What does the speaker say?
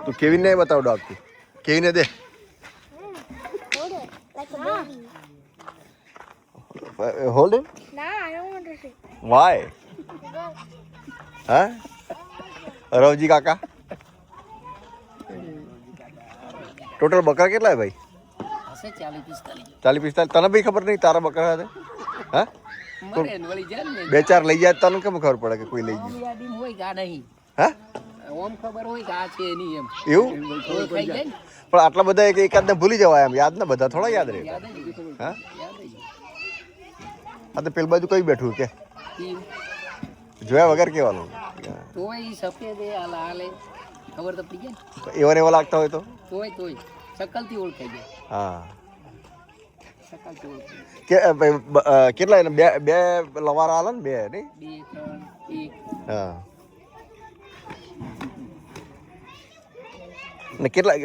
તું કેવીને બતાવ ડોગથી કેવીને દે hold it Y હા રવજી કાકા ટોટલ બકરા કેટલા ભાઈ 40-45 તને બી ખબર નહીં તારા બકરા હતા હા બે ચાર લઈ જાય તને કેમ ખબર પડે કે કોઈ લઈ જાય હા ઓમ ખબર હોય કે આ છે નહીં એમ એવું પણ આટલા બધા એકાદ ને ભૂલી જવાય એમ યાદ ને બધા થોડા યાદ રહે હા આ તો પેલી બાજુ કઈ બેઠું કે જોયા વગર કેવાનું તોય સફેદ હાલે ખબર તો પડી જાય એવા એવા લાગતા હોય તો તોય શકલથી ઓળખાઈ જાય હા શકલથી ઓળખાઈ કે કેટલા એને બે લવારા હાલે ને બે નહીં 2 3 1 હા ને કેટલા